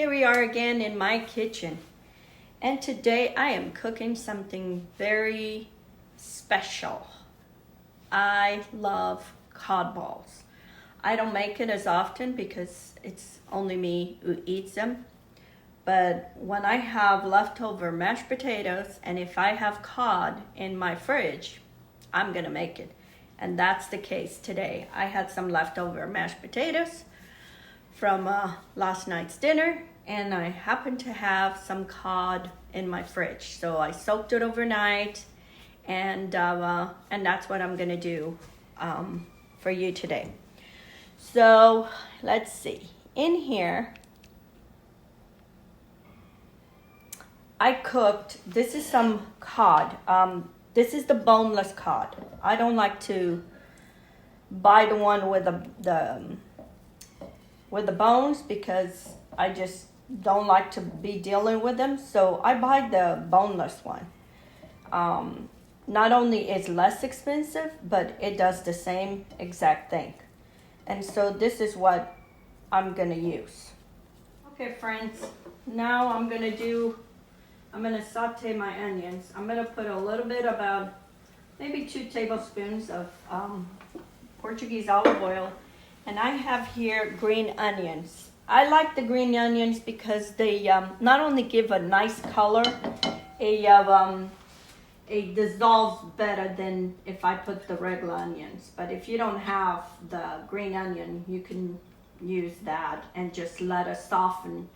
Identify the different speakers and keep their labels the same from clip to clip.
Speaker 1: Here we are again in my kitchen, and today I am cooking something very special. I love cod balls. I don't make it as often because it's only me who eats them, but when I have leftover mashed potatoes and if I have cod in my fridge, I'm gonna make it. And that's the case today. I had some leftover mashed potatoes from last night's dinner, and I happen to have some cod in my fridge. So I soaked it overnight, and that's what I'm gonna do for you today. So let's see. In here, I cooked, this is some cod. This is the boneless cod. I don't like to buy the one with the bones because I just don't like to be dealing with them. So I buy the boneless one. Not only is less expensive, but it does the same exact thing. And so this is what I'm gonna use. Okay, friends, now I'm gonna saute my onions. I'm gonna put a little bit, about maybe 2 tablespoons of Portuguese olive oil. And I have here green onions. I like the green onions because they not only give a nice color, it dissolves better than if I put the regular onions. But if you don't have the green onion, you can use that and just let it soften,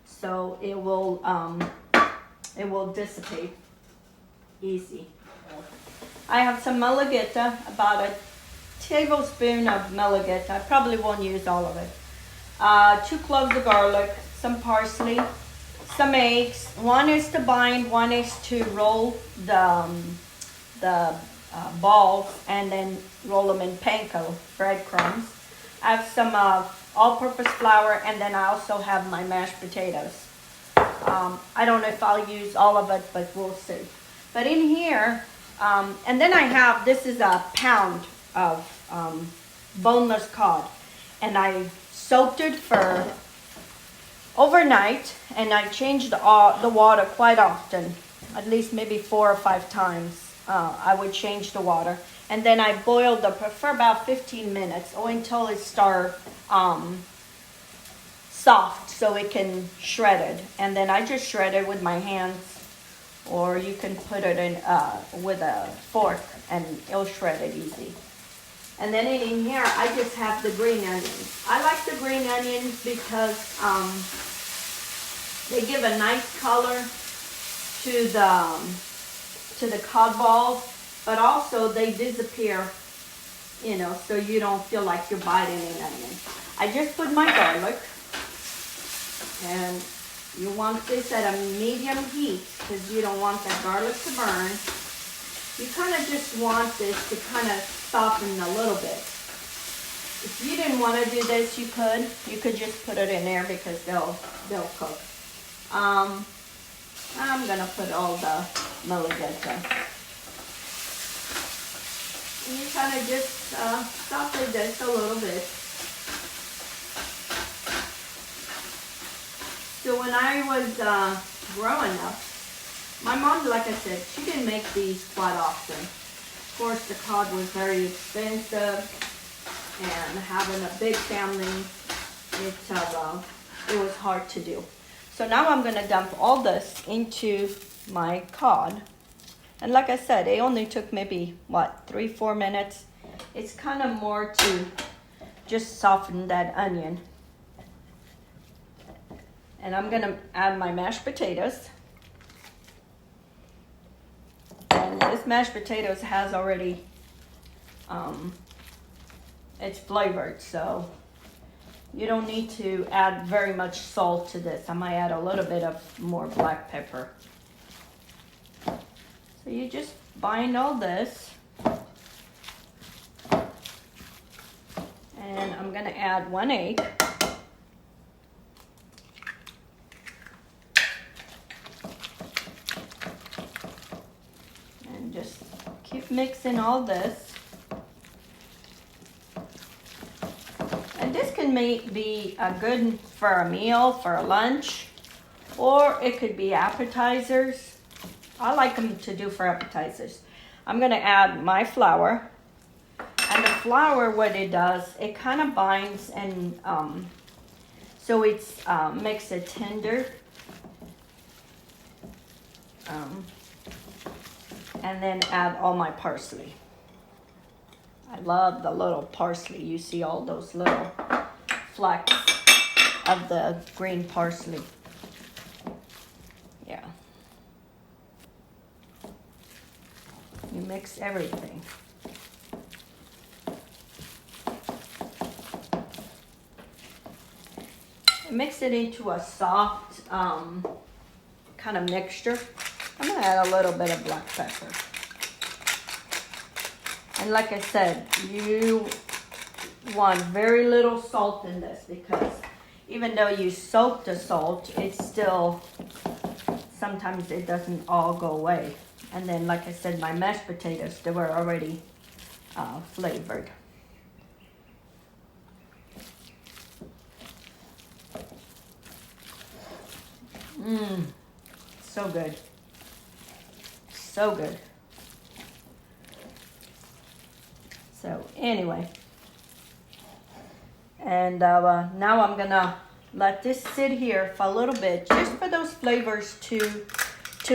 Speaker 1: so it will dissipate easy. I have some malagueta, about a tablespoon of malagueta. I probably won't use all of it. 2 cloves of garlic, some parsley, some eggs. One is to bind, one is to roll the balls and then roll them in panko, breadcrumbs. I have some all-purpose flour, and then I also have my mashed potatoes. I don't know if I'll use all of it, but we'll see. But in here, and then I have, this is a pound of boneless cod, and I soaked it for overnight, and I changed the water quite often, at least maybe 4 or 5 times. I would change the water, and then I boiled it for about 15 minutes or until it starts soft, so it can shred it. And then I just shred it with my hands, or you can put it in with a fork and it'll shred it easy. And then in here, I just have the green onions. I like the green onions because they give a nice color to the cod balls, but also they disappear, so you don't feel like you're biting an onion. I just put my garlic, and you want this at a medium heat because you don't want that garlic to burn. You kind of just want this to kind of soften a little bit. If you didn't want to do this, you could just put it in there because they'll cook. I'm gonna put all the malagueta. And you kind of just saute this a little bit. So when I was growing up, my mom, like I said, she didn't make these quite often. Of course, the cod was very expensive, and having a big family, it was hard to do. So now I'm gonna dump all this into my cod. And like I said, it only took maybe, 3-4 minutes. It's kind of more to just soften that onion. And I'm gonna add my mashed potatoes. And this mashed potatoes has already, it's flavored, so you don't need to add very much salt to this. I might add a little bit of more black pepper. So you just bind all this. And I'm gonna add 1 egg. And just keep mixing all this. And this can be a good for a meal, for a lunch, or it could be appetizers. I like them to do for appetizers. I'm gonna add my flour. And the flour, what it does, it kind of binds and so it's makes it tender. And then add all my parsley. I love the little parsley. You see all those little flecks of the green parsley. Yeah. You mix everything. Mix it into a soft kind of mixture. I'm gonna add a little bit of black pepper. And like I said, you want very little salt in this because even though you soak the salt, it's still, sometimes it doesn't all go away. And then like I said, my mashed potatoes, they were already flavored. So good. So good. So anyway, and now I'm gonna let this sit here for a little bit, just for those flavors to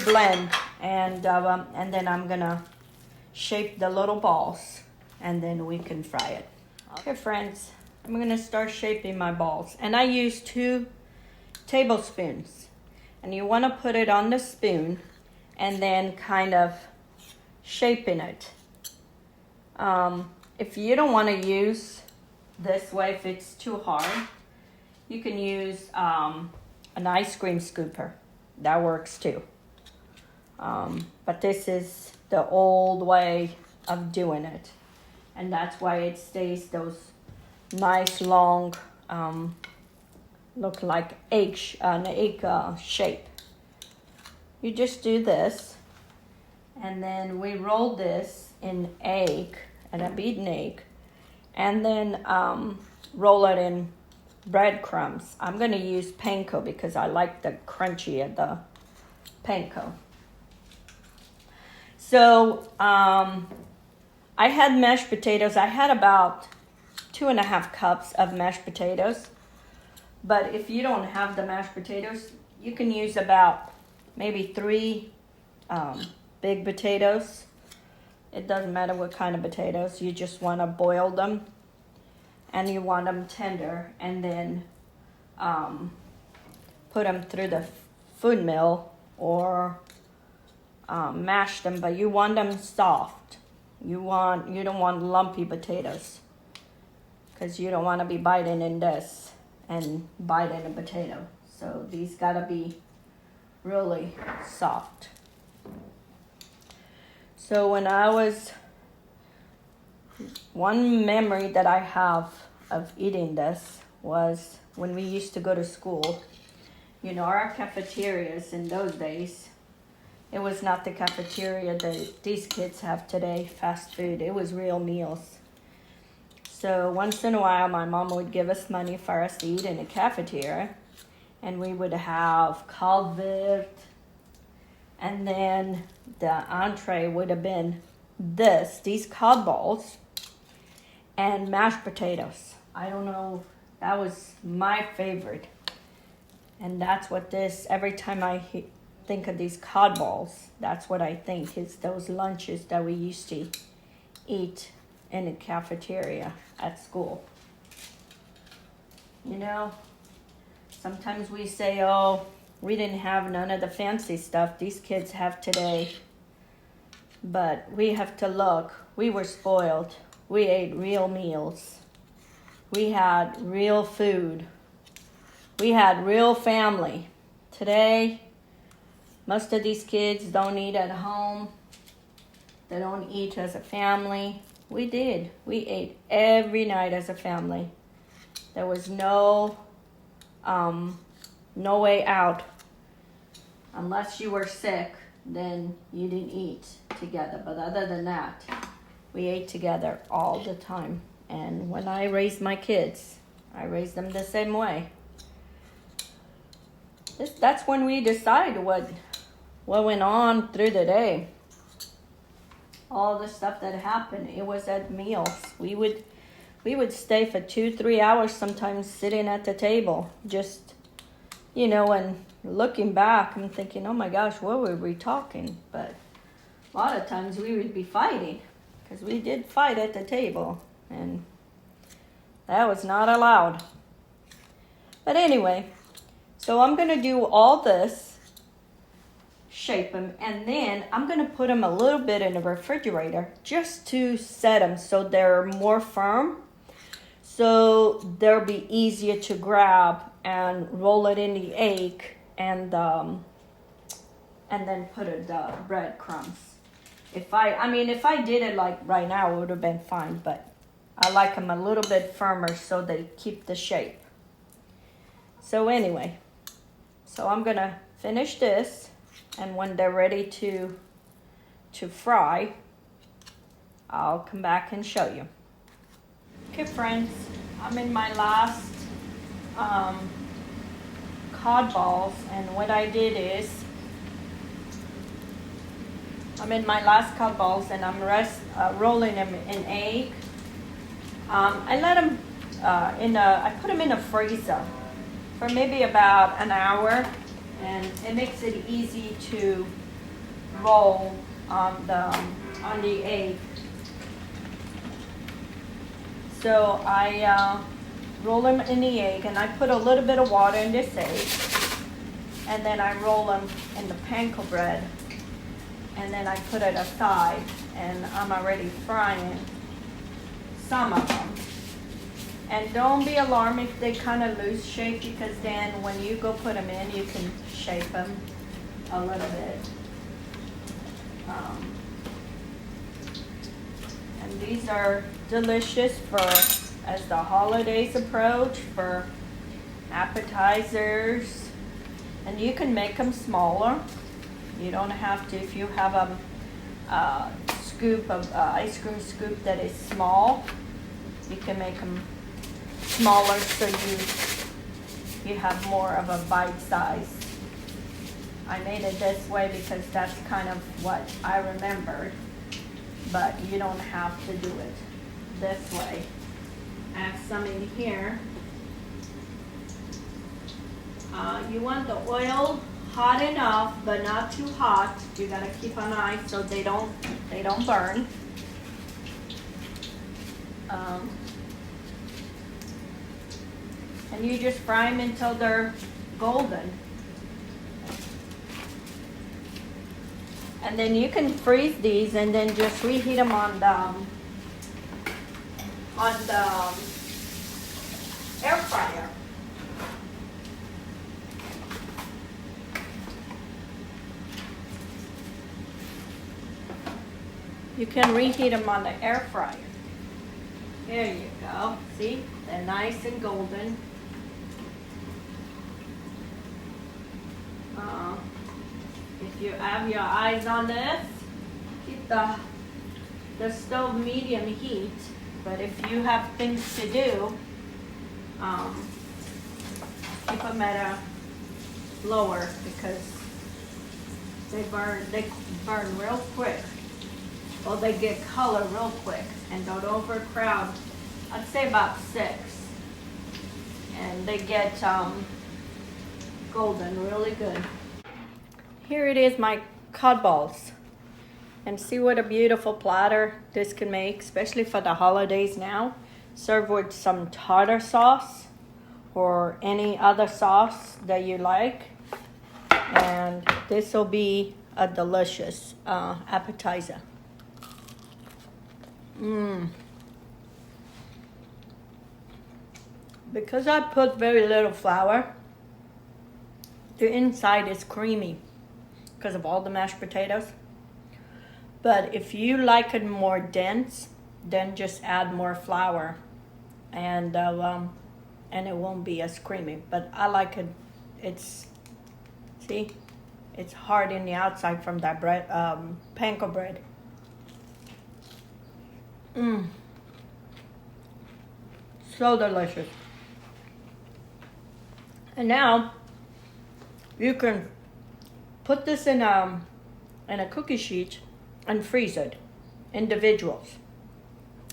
Speaker 1: blend, and then I'm gonna shape the little balls, and then we can fry it. Okay, friends, I'm gonna start shaping my balls, and I use 2 tablespoons, and you want to put it on the spoon, and then kind of shaping it. If you don't want to use this way, if it's too hard, you can use an ice cream scooper. That works too. But this is the old way of doing it. And that's why it stays those nice long, look like an egg shape. You just do this, and then we roll this in egg, and a beaten egg, and then roll it in breadcrumbs. I'm going to use panko because I like the crunchy of the panko. So I had mashed potatoes. I had about 2.5 cups of mashed potatoes. But if you don't have the mashed potatoes, you can use about maybe 3 big potatoes. It doesn't matter what kind of potatoes. You just want to boil them, and you want them tender, and then put them through the food mill or mash them, but you want them soft. You don't want lumpy potatoes, because you don't want to be biting in this and biting a potato. So these gotta be really soft. So one memory that I have of eating this was when we used to go to school. You know, our cafeterias in those days, it was not the cafeteria that these kids have today, fast food. It was real meals. So once in a while, my mom would give us money for us to eat in the cafeteria, and we would have cod vert, and then the entree would have been these cod balls and mashed potatoes. I don't know, that was my favorite. And that's what every time I think of these cod balls, that's what I think is those lunches that we used to eat in the cafeteria at school. You know, sometimes we say, oh, we didn't have none of the fancy stuff these kids have today. But we have to look. We were spoiled. We ate real meals. We had real food. We had real family. Today, most of these kids don't eat at home. They don't eat as a family. We did. We ate every night as a family. There was no way out. Unless you were sick, then you didn't eat together. But other than that, we ate together all the time. And when I raised my kids, I raise them the same way. That's when we decide what went on through the day. All the stuff that happened, it was at meals. We would stay for 2-3 hours sometimes sitting at the table, just, and looking back, I'm thinking, oh my gosh, what were we talking? But a lot of times we would be fighting, because we did fight at the table, and that was not allowed. But anyway, so I'm going to do all this, shape them, and then I'm going to put them a little bit in the refrigerator just to set them so they're more firm, so they'll be easier to grab and roll it in the egg and then put it breadcrumbs. If I did it like right now, it would have been fine, but I like them a little bit firmer so they keep the shape. So anyway, so I'm gonna finish this, and when they're ready to fry, I'll come back and show you. Okay, friends, I'm in my last cod balls, and what I did is I'm in my last cod balls, and I'm rolling them in egg. I let them I put them in a freezer for maybe about an hour, and it makes it easy to roll on the egg. So I roll them in the egg, and I put a little bit of water in this egg, and then I roll them in the panko bread, and then I put it aside, and I'm already frying some of them. And don't be alarmed if they kind of lose shape, because then when you go put them in, you can shape them a little bit. And these are delicious as the holidays approach, for appetizers. And you can make them smaller. You don't have to, if you have a scoop of ice cream scoop that is small, you can make them smaller so you have more of a bite size. I made it this way because that's kind of what I remembered, but you don't have to do it this way. I have some in here. You want the oil hot enough, but not too hot. You gotta keep an eye so they don't burn. And you just fry them until they're golden. And then you can freeze these and then just reheat them on the air fryer. You can reheat them on the air fryer. There you go. See? They're nice and golden. If you have your eyes on this, keep the stove medium heat. But if you have things to do, keep them at a lower, because they burn real quick. Well, they get color real quick, and don't overcrowd. I'd say about 6, and they get golden really good. Here it is, my cod balls, and see what a beautiful platter this can make, especially for the holidays now. Serve with some tartar sauce or any other sauce that you like, and this will be a delicious appetizer. Because I put very little flour, the inside is creamy because of all the mashed potatoes. But if you like it more dense, then just add more flour, and it won't be as creamy. But I like it. It's hard in the outside from that bread, panko bread. So delicious. And now you can put this in a cookie sheet and freeze it, individuals.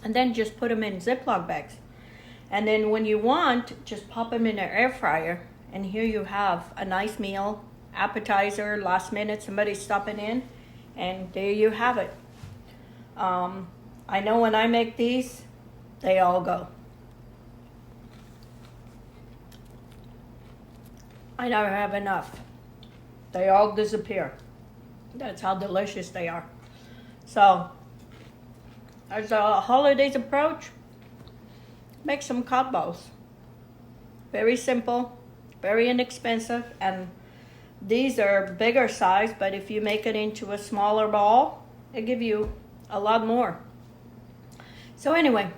Speaker 1: And then just put them in Ziploc bags. And then when you want, just pop them in an air fryer. And here you have a nice meal, appetizer, last minute, somebody's stopping in. And there you have it. I know when I make these, they all go. I never have enough. They all disappear. That's how delicious they are. So, as the holidays approach, make some cod balls. Very simple, very inexpensive, and these are bigger size, but if you make it into a smaller ball, they give you a lot more. So anyway,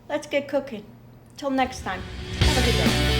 Speaker 1: let's get cooking. Till next time, have a good day.